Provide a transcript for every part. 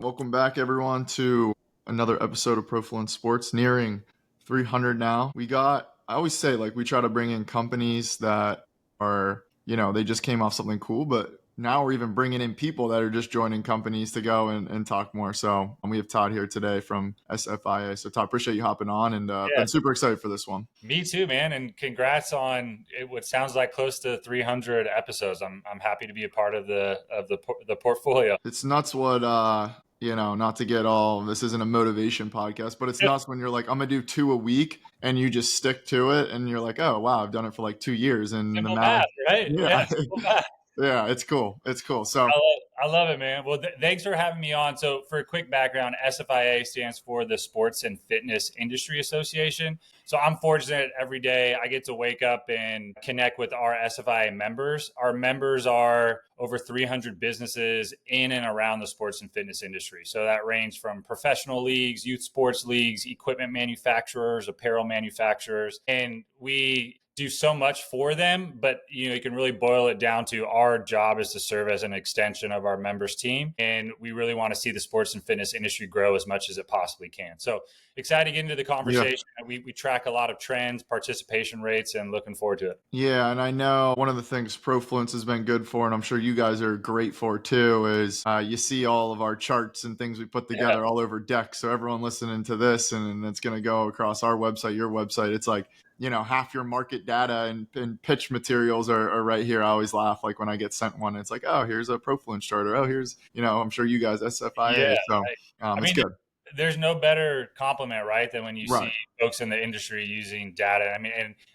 Welcome back, everyone, to another episode of Profluence Sports, nearing 300 now. I always say, like, we try to bring in companies that are, they just came off something cool, but now we're even bringing in people that are just joining companies to go and talk more. So we have Todd here today from SFIA. So, Todd, appreciate you hopping on, and Yeah, been super excited for this one. me too, man. And congrats on what sounds like close to 300 episodes. I'm happy to be a part of the portfolio. It's nuts what not to get all, this isn't a motivation podcast, but it's nuts when you're like, I'm gonna do two a week and you just stick to it and you're like, oh wow, I've done it for like 2 years, and the Simple amount of math, right? yeah. Yeah, simple math. Yeah, it's cool. It's cool. So I love it, man. Well, thanks for having me on. So, for a quick background, SFIA stands for the Sports and Fitness Industry Association. So, I'm fortunate every day I get to wake up and connect with our SFIA members. Our members are over 300 businesses in and around the sports and fitness industry. So, that range from professional leagues, youth sports leagues, equipment manufacturers, apparel manufacturers, and we do so much for them, but you can really boil it down to our job is to serve as an extension of our members team, and we really want to see the sports and fitness industry grow as much as it possibly can. So excited to get into the yeah. conversation. We track a lot of trends, participation rates, and looking forward to it. Yeah, and I know one of the things Profluence has been good for, and I'm sure you guys are great for too, is you see all of our charts and things we put Yeah, together all over deck. So everyone listening to this, and it's going to go across our website, your website. It's like, half your market data and pitch materials are right here. I always laugh like when I get sent one. It's like, oh, here's a Profluence chart, or oh, here's, I'm sure you guys yeah. SFIA. So I it's mean, good. there's no better compliment, right, than when you see Right. folks in the industry using data. I mean,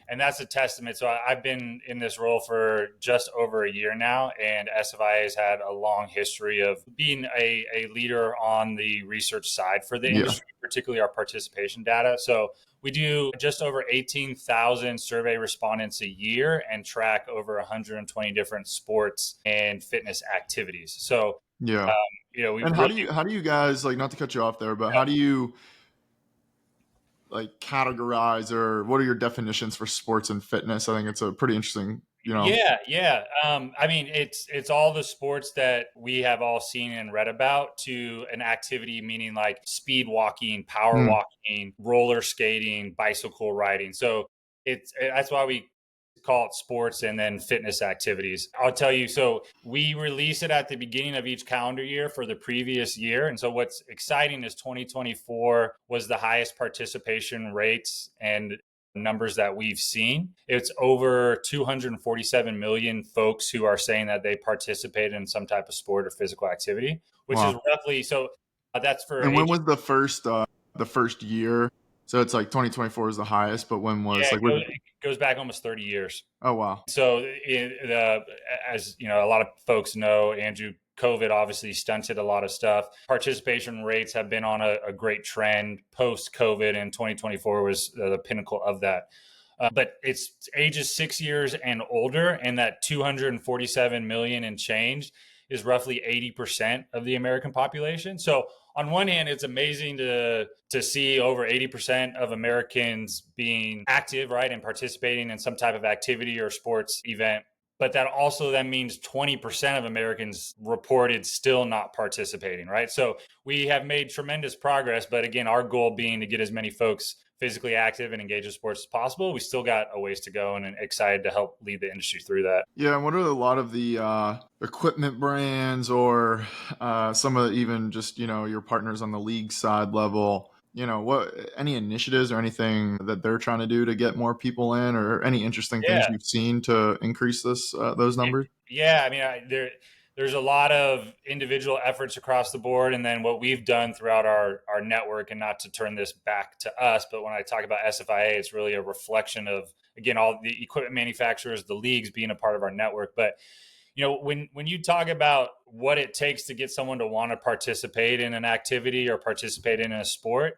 and that's a testament. So I've been in this role for just over a year now, and SFIA has had a long history of being a leader on the research side for the Yeah. industry, particularly our participation data. So we do just over 18,000 survey respondents a year and track over 120 different sports and fitness activities. So, Yeah. um, we And really, how do you guys, like, not to cut you off there, but how do you like categorize, or what are your definitions for sports and fitness? I think it's a pretty interesting, yeah. I mean, it's all the sports that we have all seen and read about to an activity, meaning like speed walking, power Mm, walking, roller skating, bicycle riding. So that's why we call it sports and then fitness activities. I'll tell you, so we release it at the beginning of each calendar year for the previous year. And so what's exciting is 2024 was the highest participation rates and numbers that we've seen. It's over 247 million folks who are saying that they participated in some type of sport or physical activity, which is wow. roughly so that's for And when age. was the first year? So it's like 2024 is the highest, but when was Yeah, like, was, it goes back almost 30 years. oh wow. So, as you know, a lot of folks know, Andrew, COVID obviously stunted a lot of stuff. Participation rates have been on a great trend post COVID, and 2024 was the pinnacle of that. But it's ages 6 years and older, and that 247 million and change is roughly 80% of the American population. So on one hand, it's amazing to see over 80% of Americans being active, right, and participating in some type of activity or sports event. But that also then means 20% of Americans reported still not participating, right? So we have made tremendous progress, but again, our goal being to get as many folks physically active and engaged in sports as possible. We still got a ways to go, and excited to help lead the industry through that. Yeah, and what are a lot of the equipment brands, or some of even just, your partners on the league side level, what, any initiatives or anything that they're trying to do to get more people in, or any interesting things Yeah. you've seen to increase those numbers? Yeah, I mean, there's a lot of individual efforts across the board, and then what we've done throughout our network. And not to turn this back to us, but when I talk about SFIA, it's really a reflection of, again, all the equipment manufacturers, the leagues being a part of our network. But when you talk about what it takes to get someone to want to participate in an activity or participate in a sport,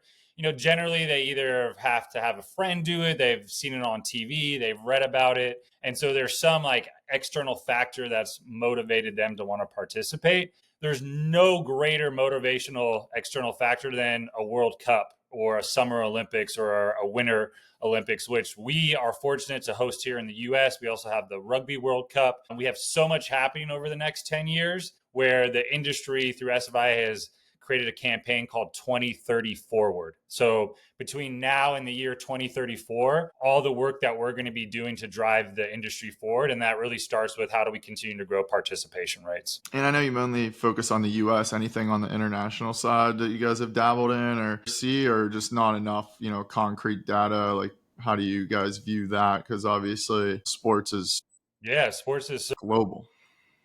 generally they either have to have a friend do it, they've seen it on TV, they've read about it, and so there's some like external factor that's motivated them to want to participate. There's no greater motivational external factor than a World Cup or a Summer Olympics or a Winter Olympics, which we are fortunate to host here in the US. We also have the Rugby World Cup, and we have so much happening over the next 10 years where the industry through SFI has created a campaign called 2030 Forward. So between now and the year 2034, all the work that we're going to be doing to drive the industry forward. And that really starts with how do we continue to grow participation rates. And I know you mainly focus on the US. Anything on the international side that you guys have dabbled in or see, or just not enough, concrete data? Like, how do you guys view that? Because obviously sports is Sports is global.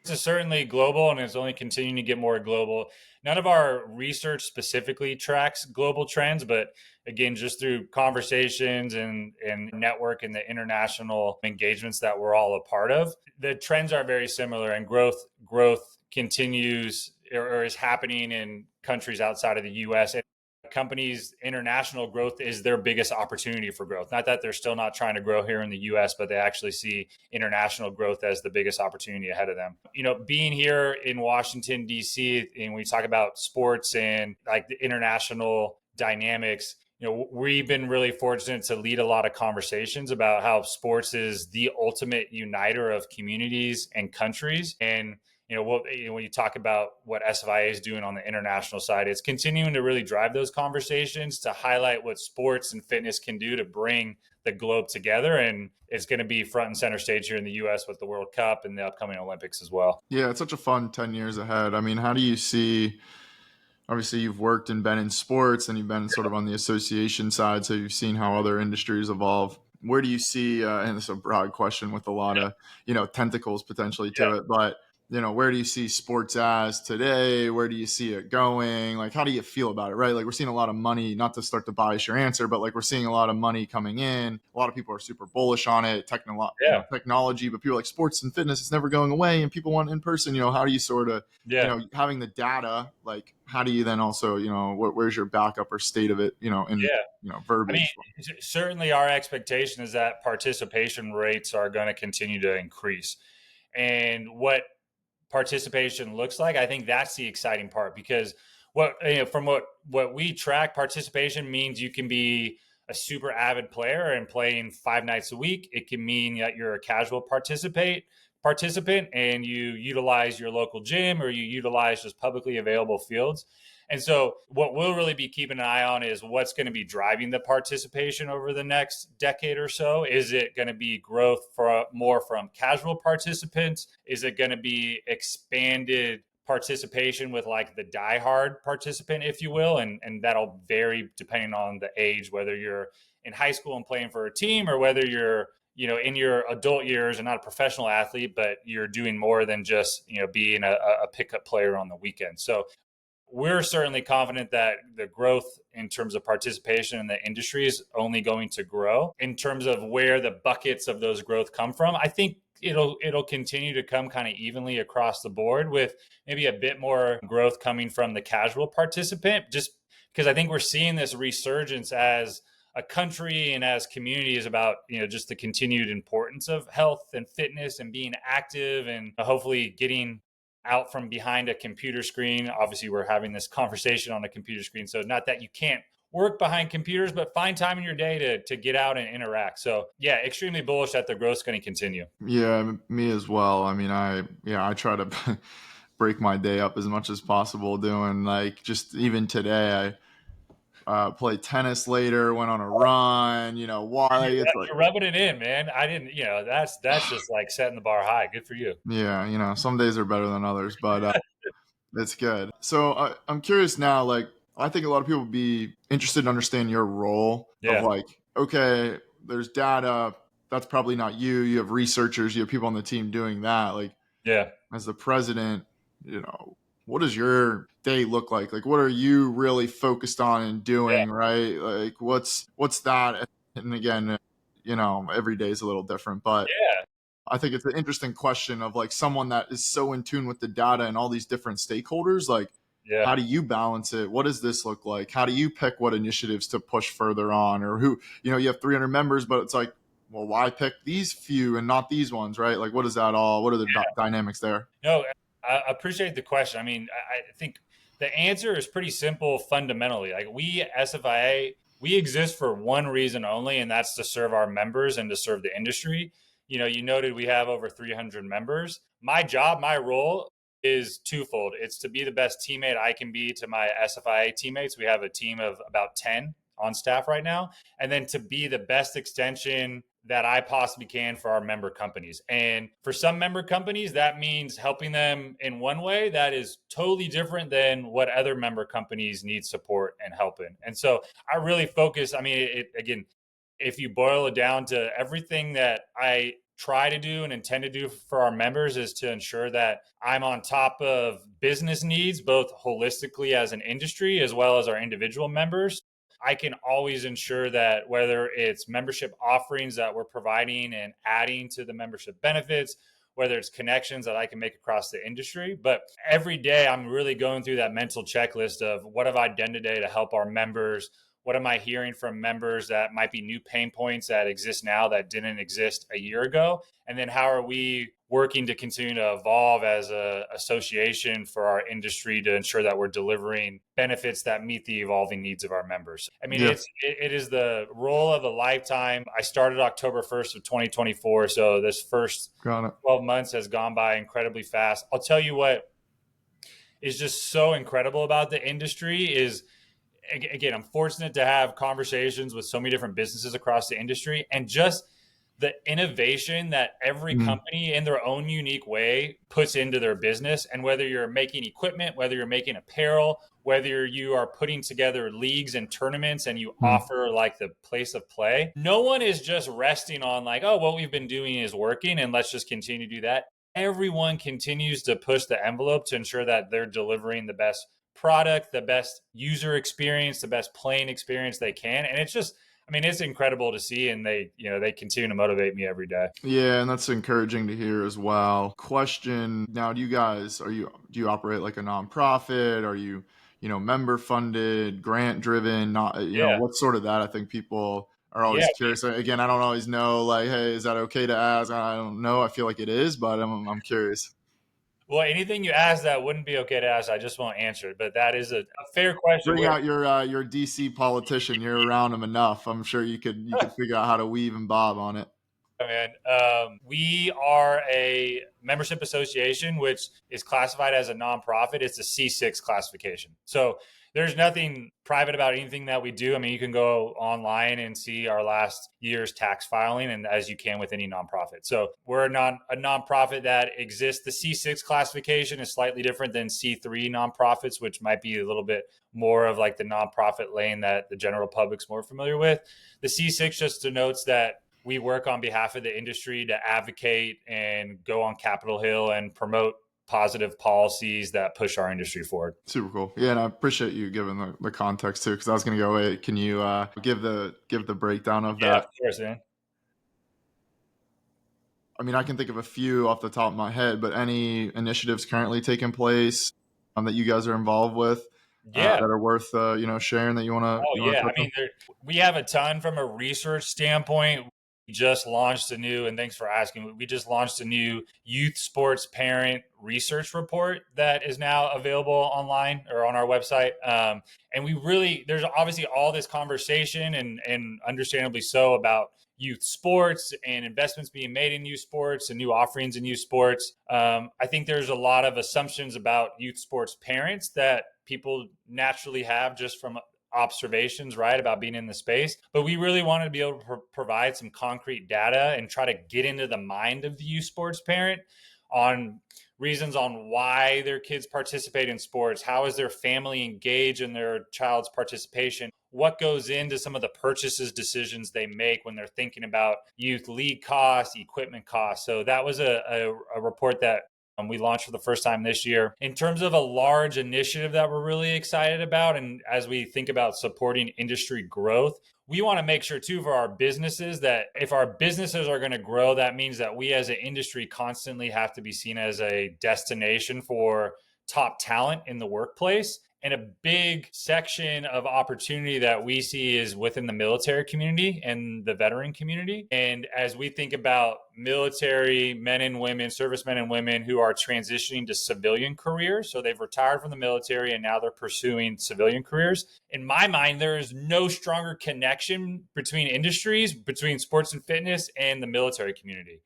This is certainly global and it's only continuing to get more global. None of our research specifically tracks global trends, but again, just through conversations and network and the international engagements that we're all a part of, the trends are very similar, and growth continues or is happening in countries outside of the US. Companies' international growth is their biggest opportunity for growth. Not that they're still not trying to grow here in the US, but they actually see international growth as the biggest opportunity ahead of them. Being here in Washington, D.C., and we talk about sports and like the international dynamics, we've been really fortunate to lead a lot of conversations about how sports is the ultimate uniter of communities and countries. And when you talk about what SFIA is doing on the international side, it's continuing to really drive those conversations to highlight what sports and fitness can do to bring the globe together. And it's going to be front and center stage here in the US with the World Cup and the upcoming Olympics as well. Yeah, it's such a fun 10 years ahead. I mean, how do you see, obviously you've worked and been in sports and you've been sort of on the association side, so you've seen how other industries evolve. Where do you see, and it's a broad question with a lot of, tentacles potentially to it, but where do you see sports as today? Where do you see it going? Like, how do you feel about it, right? Like, we're seeing a lot of money, not to start to bias your answer, but like we're seeing a lot of money coming in. A lot of people are super bullish on it, technology, but people are like sports and fitness, it's never going away and people want in person. How do you sort of, having the data, like, how do you then also, where's your backup or state of it, verbiage? I mean, certainly our expectation is that participation rates are going to continue to increase. And what participation looks like, I think that's the exciting part, because from what we track, participation means you can be a super avid player and playing 5 nights a week. It can mean that you're a casual participant and you utilize your local gym or you utilize just publicly available fields. And so what we'll really be keeping an eye on is what's going to be driving the participation over the next decade or so. Is it going to be growth more from casual participants? Is it going to be expanded participation with like the diehard participant, if you will? And that'll vary depending on the age, whether you're in high school and playing for a team or whether you're in your adult years and not a professional athlete, but you're doing more than just, being a pickup player on the weekend. So we're certainly confident that the growth in terms of participation in the industry is only going to grow. In terms of where the buckets of those growth come from, I think it'll continue to come kind of evenly across the board, with maybe a bit more growth coming from the casual participant, just because I think we're seeing this resurgence as a country and as communities about, just the continued importance of health and fitness and being active and hopefully getting out from behind a computer screen. Obviously, we're having this conversation on a computer screen, so not that you can't work behind computers, but find time in your day to get out and interact. So yeah, extremely bullish that the growth's going to continue. Yeah, me as well. I mean, I try to break my day up as much as possible doing, like, just even today, I played tennis later, went on a run, why it's like, you're rubbing it in, man. I didn't, that's just like setting the bar high. Good for you. yeah, some days are better than others, but it's good. So I'm curious now, like, I think a lot of people would be interested to understand your role of, like, okay, there's data. That's probably not you. You have researchers, you have people on the team doing that. Like, as the president, what does your day look like? Like, what are you really focused on and doing, right? Like, what's that? And again, every day is a little different, but I think it's an interesting question of, like, someone that is so in tune with the data and all these different stakeholders. Like, how do you balance it? What does this look like? How do you pick what initiatives to push further on? Or who, you have 300 members, but it's like, well, why pick these few and not these ones, right? Like, what are the dynamics there? No, I appreciate the question. I mean, I think the answer is pretty simple fundamentally. Like, we, SFIA, we exist for one reason only, and that's to serve our members and to serve the industry. You noted we have over 300 members. My job, my role is twofold. It's to be the best teammate I can be to my SFIA teammates. We have a team of about 10 on staff right now. And then to be the best extension that I possibly can for our member companies. And for some member companies, that means helping them in one way that is totally different than what other member companies need support and help in. And so I really focus, I mean, again, if you boil it down to everything that I try to do and intend to do for our members is to ensure that I'm on top of business needs, both holistically as an industry as well as our individual members. I can always ensure that whether it's membership offerings that we're providing and adding to the membership benefits, whether it's connections that I can make across the industry. But every day I'm really going through that mental checklist of what have I done today to help our members? What am I hearing from members that might be new pain points that exist now that didn't exist a year ago? And then how are we working to continue to evolve as an association for our industry to ensure that we're delivering benefits that meet the evolving needs of our members? I mean, Yeah, it is the role of a lifetime. I started October 1st of 2024. So this first got it. 12 months has gone by incredibly fast. I'll tell you what is just so incredible about the industry is, again, I'm fortunate to have conversations with so many different businesses across the industry, and just the innovation that every Mm, company in their own unique way puts into their business. And whether you're making equipment, whether you're making apparel, whether you are putting together leagues and tournaments and you mm. offer like the place of play, no one is just resting on like, oh, what we've been doing is working and let's just continue to do that. Everyone continues to push the envelope to ensure that they're delivering the best product, the best user experience, the best playing experience they can. And it's just, I mean, it's incredible to see, and they continue to motivate me every day. Yeah, and that's encouraging to hear as well. Question now, do you operate like a nonprofit? Are you, member funded, grant driven, not, Yeah, what's sort of that? I think people are yeah. always curious. Again, I don't always know like, hey, is that okay to ask? I don't know. I feel like it is, but I'm curious. Well, anything you ask that wouldn't be okay to ask, I just won't answer it. But that is a fair question. Bring Where out your DC politician. You're around him enough. I'm sure you could figure out how to weave and bob on it. man. We are a membership association, which is classified as a nonprofit. It's a C6 classification. So there's nothing private about anything that we do. I mean, you can go online and see our last year's tax filing, and as you can with any nonprofit. So we're a nonprofit that exists. The C6 classification is slightly different than C3 nonprofits, which might be a little bit more of like the nonprofit lane that the general public's more familiar with. The C6 just denotes that we work on behalf of the industry to advocate and go on Capitol Hill and promote positive policies that push our industry forward. Super cool. Yeah, and I appreciate you giving the context too, because I was going to go, wait, can you give the breakdown of Yeah, of that? course, man. I mean, I can think of a few off the top of my head, but any initiatives currently taking place that you guys are involved with Yeah. that are worth sharing that you want to Oh, yeah. touch I mean, we have a ton from a research standpoint. We just launched a new, and thanks for asking, we just launched a new youth sports parent research report that is now available online or on our website. And there's obviously all this conversation and understandably so about youth sports and investments being made in youth sports and new offerings in youth sports. I think there's a lot of assumptions about youth sports parents that people naturally have just from observations, right, about being in the space. But we really wanted to be able to provide some concrete data and try to get into the mind of the youth sports parent on reasons on why their kids participate in sports, how is their family engaged in their child's participation, what goes into some of the purchases decisions they make when they're thinking about youth league costs, equipment costs. So that was a report that we launched for the first time this year. In terms of a large initiative that we're really excited about, and as we think about supporting industry growth, we want to make sure too for our businesses that if our businesses are going to grow, that means that we as an industry constantly have to be seen as a destination for top talent in the workplace. And a big section of opportunity that we see is within the military community and the veteran community. And as we think about military men and women, servicemen and women who are transitioning to civilian careers, so they've retired from the military and now they're pursuing civilian careers. In my mind, there is no stronger connection between industries, between sports and fitness and the military community.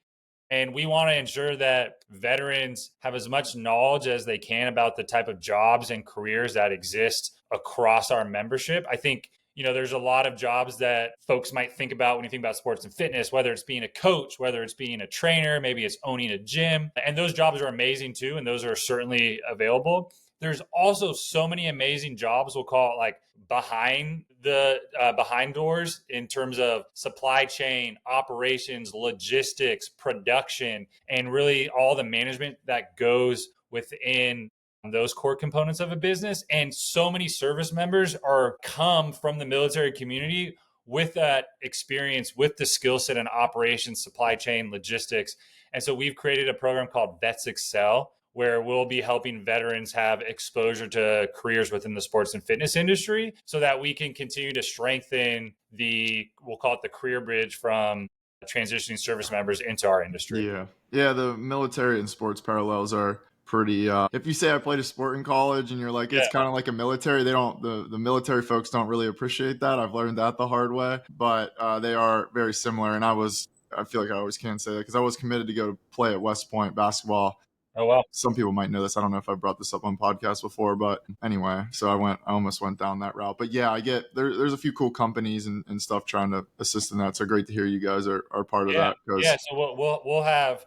And we want to ensure that veterans have as much knowledge as they can about the type of jobs and careers that exist across our membership. I think, there's a lot of jobs that folks might think about when you think about sports and fitness, whether it's being a coach, whether it's being a trainer, maybe it's owning a gym. And those jobs are amazing too. And those are certainly available. There's also so many amazing jobs, we'll call it like behind doors, in terms of supply chain, operations, logistics, production, and really all the management that goes within those core components of a business. And so many service members are come from the military community with that experience, with the skill set in operations, supply chain, logistics. And so we've created a program called Vets Excel, where we'll be helping veterans have exposure to careers within the sports and fitness industry so that we can continue to strengthen we'll call it the career bridge from transitioning service members into our industry. Yeah, the military and sports parallels are pretty if you say I played a sport in college and you're like it's kind of like a military, the military folks don't really appreciate that. I've learned that the hard way, but they are very similar. And I feel like I always can say that because I was committed to go play at West Point basketball. Oh, wow. Some people might know this. I don't know if I brought this up on podcasts before, but anyway, so I almost went down that route. But yeah, I get there's a few cool companies and stuff trying to assist in that. So great to hear you guys are part of that. Yeah. So we'll have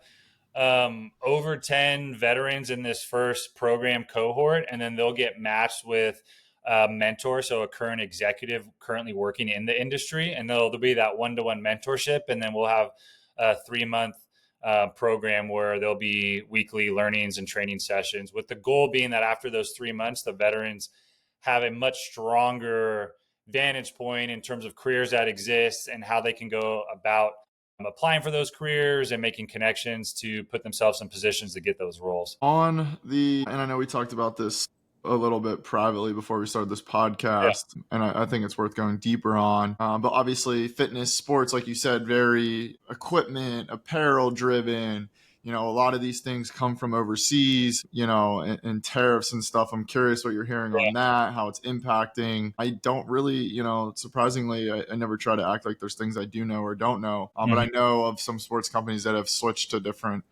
over 10 veterans in this first program cohort, and then they'll get matched with a mentor, so a current executive currently working in the industry, and there'll be that one-to-one mentorship, and then we'll have a 3-month program where there'll be weekly learnings and training sessions, with the goal being that after those 3 months, the veterans have a much stronger vantage point in terms of careers that exist and how they can go about applying for those careers and making connections to put themselves in positions to get those roles. And I know we talked about this a little bit privately before we started this podcast, and I think it's worth going deeper on. But obviously, fitness, sports, like you said, very equipment, apparel driven. A lot of these things come from overseas, and tariffs and stuff. I'm curious what you're hearing on that, how it's impacting. I don't really, surprisingly, I never try to act like there's things I do know or don't know. But I know of some sports companies that have switched to different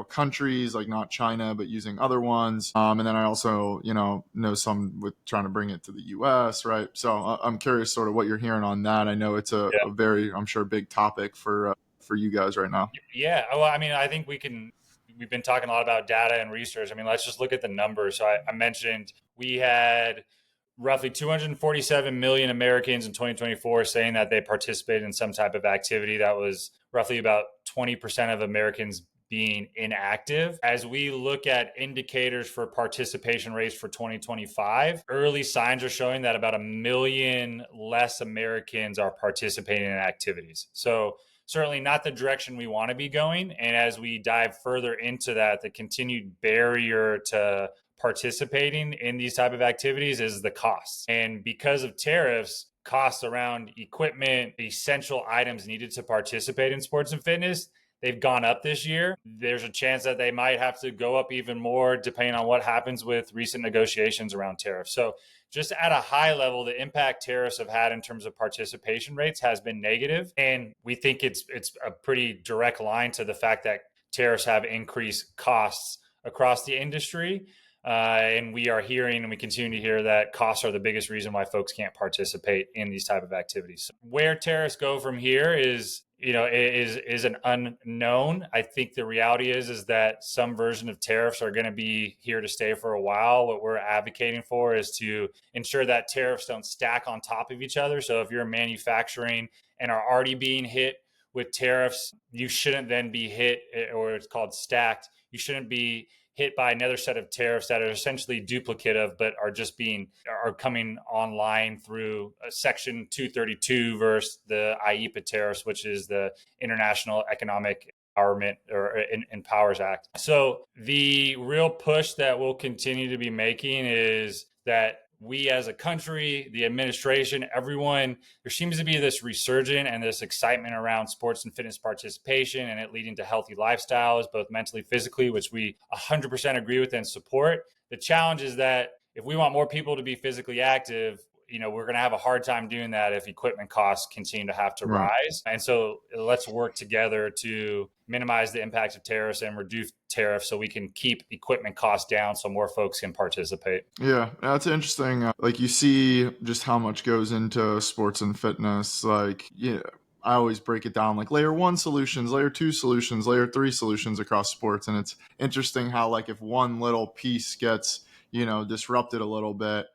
countries, like not China, but using other ones. And then I also, know some with trying to bring it to the US, right? So I'm curious sort of what you're hearing on that. I know it's a very, I'm sure, big topic for you guys right now. Yeah. Well, I mean, I think we've been talking a lot about data and research. I mean, let's just look at the numbers. So I mentioned we had roughly 247 million Americans in 2024 saying that they participated in some type of activity. That was roughly about 20% of Americans being inactive. As we look at indicators for participation rates for 2025, early signs are showing that about 1 million less Americans are participating in activities. So certainly not the direction we want to be going. And as we dive further into that, the continued barrier to participating in these type of activities is the costs. And because of tariffs, costs around equipment, essential items needed to participate in sports and fitness, they've gone up this year. There's a chance that they might have to go up even more depending on what happens with recent negotiations around tariffs. So just at a high level, the impact tariffs have had in terms of participation rates has been negative. And we think it's a pretty direct line to the fact that tariffs have increased costs across the industry. And we are hearing and we continue to hear that costs are the biggest reason why folks can't participate in these type of activities. Where tariffs go from here is an unknown. I think the reality is that some version of tariffs are going to be here to stay for a while. What we're advocating for is to ensure that tariffs don't stack on top of each other. So if you're manufacturing and are already being hit with tariffs, you shouldn't then be hit, or it's called stacked. You shouldn't be hit by another set of tariffs that are essentially duplicative, but are coming online through Section 232 versus the IEEPA tariffs, which is the International Economic Empowerment or Empowers Act. So the real push that we'll continue to be making is that we as a country, the administration, everyone, there seems to be this resurgence and this excitement around sports and fitness participation and it leading to healthy lifestyles, both mentally, physically, which we 100% agree with and support. The challenge is that if we want more people to be physically active, we're going to have a hard time doing that if equipment costs continue to have to Right. rise. And so let's work together to minimize the impacts of tariffs and reduce tariffs so we can keep equipment costs down so more folks can participate. Yeah, that's interesting. Like you see just how much goes into sports and fitness. Like, yeah, I always break it down like layer one solutions, layer two solutions, layer three solutions across sports. And it's interesting how like if one little piece gets, disrupted a little bit,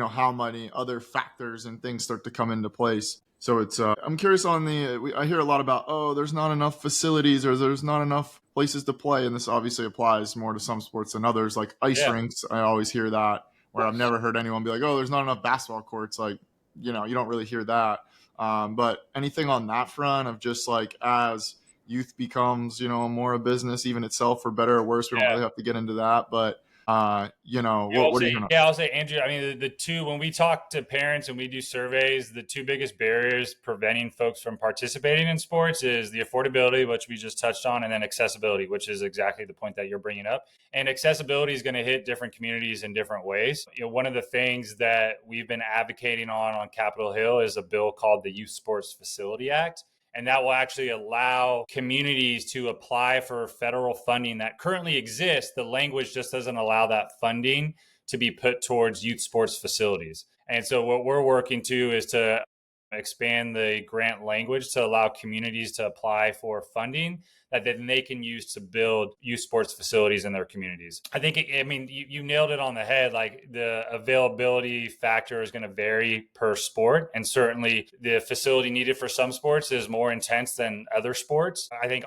how many other factors and things start to come into place. So it's, I'm curious on I hear a lot about, oh, there's not enough facilities or there's not enough places to play. And this obviously applies more to some sports than others, like ice Yeah. rinks. I always hear that, where I've never heard anyone be like, oh, there's not enough basketball courts. Like, you don't really hear that. But anything on that front of just like as youth becomes, more a business, even itself, for better or worse, we don't Yeah. really have to get into that. But, what are you going to? I'll say, Andrew, I mean, the two, when we talk to parents and we do surveys, the two biggest barriers preventing folks from participating in sports is the affordability, which we just touched on, and then accessibility, which is exactly the point that you're bringing up. And accessibility is going to hit different communities in different ways. One of the things that we've been advocating on Capitol Hill is a bill called the Youth Sports Facility Act. And that will actually allow communities to apply for federal funding that currently exists. The language just doesn't allow that funding to be put towards youth sports facilities. And so what we're working to is to expand the grant language to allow communities to apply for funding that then they can use to build youth sports facilities in their communities. I think, you nailed it on the head. Like the availability factor is going to vary per sport. And certainly the facility needed for some sports is more intense than other sports. I think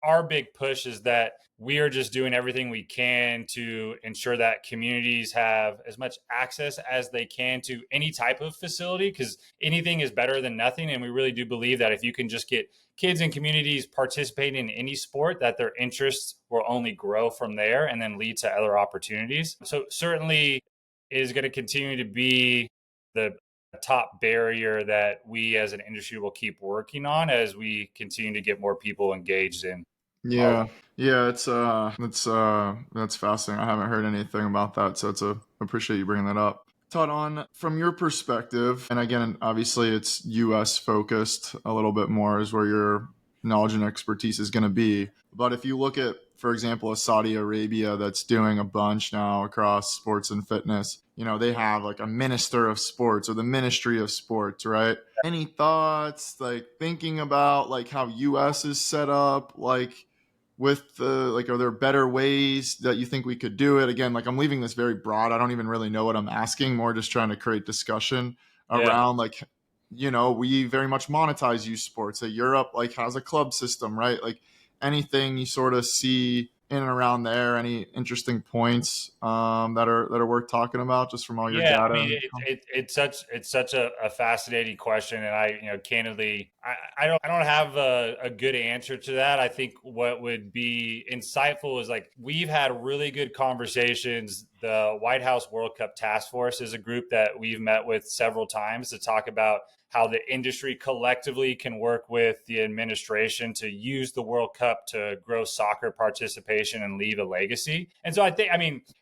our big push is that we are just doing everything we can to ensure that communities have as much access as they can to any type of facility, because anything is better than nothing. And we really do believe that if you can just get kids and communities participating in any sport, that their interests will only grow from there and then lead to other opportunities. So certainly it is going to continue to be the top barrier that we as an industry will keep working on as we continue to get more people engaged in our Yeah, yeah, that's fascinating. I haven't heard anything about that, so appreciate you bringing that up. Todd, on from your perspective, and again, obviously it's U.S. focused a little bit more, is where your knowledge and expertise is going to be. But if you look at, for example, a Saudi Arabia that's doing a bunch now across sports and fitness, they have like a minister of sports or the ministry of sports, right? Any thoughts, like thinking about like how U.S. is set up, like with the like, are there better ways that you think we could do it? Again, like I'm leaving this very broad. I don't even really know what I'm asking, more just trying to create discussion Yeah. around like, we very much monetize youth sports. Europe like has a club system, right? Like anything you sort of see in and around there, any interesting points that are worth talking about just from all your Yeah, I data mean, and it's such a fascinating question, and candidly, I don't have a good answer to that. I think what would be insightful is like we've had really good conversations. The White House World Cup Task Force is a group that we've met with several times to talk about how the industry collectively can work with the administration to use the World Cup to grow soccer participation and leave a legacy. And so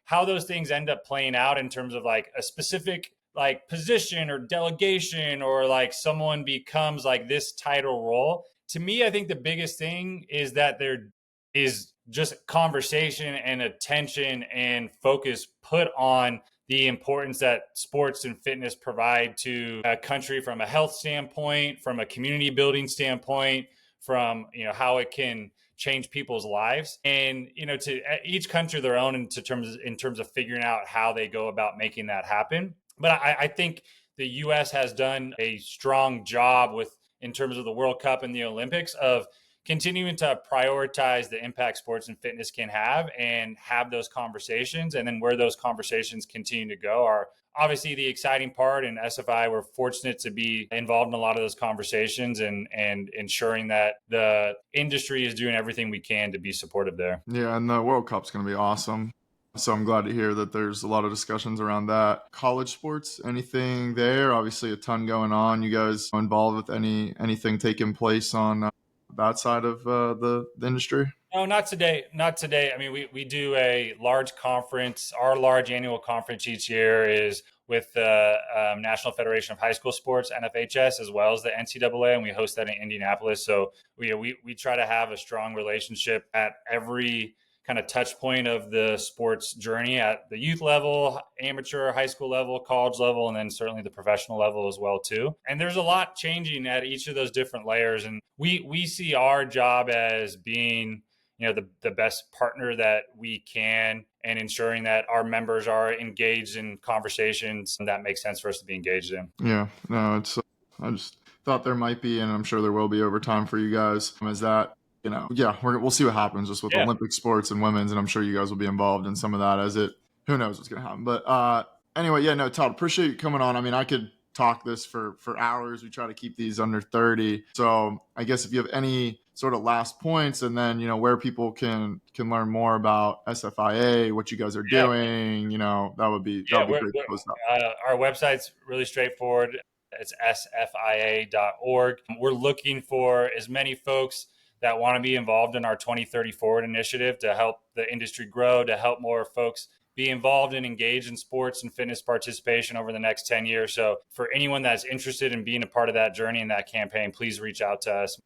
how those things end up playing out in terms of like a specific like position or delegation or like someone becomes like this title role. To me, I think the biggest thing is that there is just conversation and attention and focus put on the importance that sports and fitness provide to a country from a health standpoint, from a community building standpoint, from how it can change people's lives, and to each country their own in terms of figuring out how they go about making that happen. But I think the U.S. has done a strong job with in terms of the World Cup and the Olympics of continuing to prioritize the impact sports and fitness can have and have those conversations. And then where those conversations continue to go are obviously the exciting part. And SFI, we're fortunate to be involved in a lot of those conversations and ensuring that the industry is doing everything we can to be supportive there. Yeah, and the World Cup's going to be awesome. So I'm glad to hear that there's a lot of discussions around that. College sports, anything there? Obviously, a ton going on. You guys involved with anything taking place on that side of the industry? No, not today. Not today. I mean, we do a large conference. Our large annual conference each year is with the National Federation of High School Sports, NFHS, as well as the NCAA, and we host that in Indianapolis. So we try to have a strong relationship at every kind of touch point of the sports journey at the youth level, amateur, high school level, college level, and then certainly the professional level as well too. And there's a lot changing at each of those different layers. And we see our job as being the best partner that we can, and ensuring that our members are engaged in conversations that make sense for us to be engaged in. Yeah, no, it's I just thought there might be, and I'm sure there will be over time for you guys. Is that yeah, we'll see what happens just with Yeah. Olympic sports and women's, and I'm sure you guys will be involved in some of that as it. Who knows what's gonna happen? But anyway, yeah, no, Todd, appreciate you coming on. I mean, I could talk this for hours. We try to keep these under 30. So I guess if you have any sort of last points, and then where people can learn more about SFIA, what you guys are Yeah. doing, that would be Yeah. great to post up. Our website's really straightforward. It's sfia.org. We're looking for as many folks that want to be involved in our 2030 Forward initiative to help the industry grow, to help more folks be involved and engaged in sports and fitness participation over the next 10 years. So for anyone that's interested in being a part of that journey and that campaign, please reach out to us.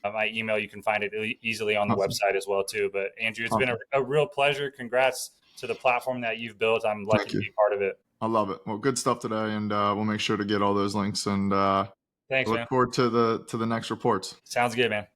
My email, you can find it easily on the Awesome. website as well too. But Andrew, it's Awesome. been a real pleasure. Congrats to the platform that you've built. I'm lucky Thank to you. be part of it. I love it. Well, good stuff today, and we'll make sure to get all those links, and Thanks, look man. forward to the next reports. Sounds good, man.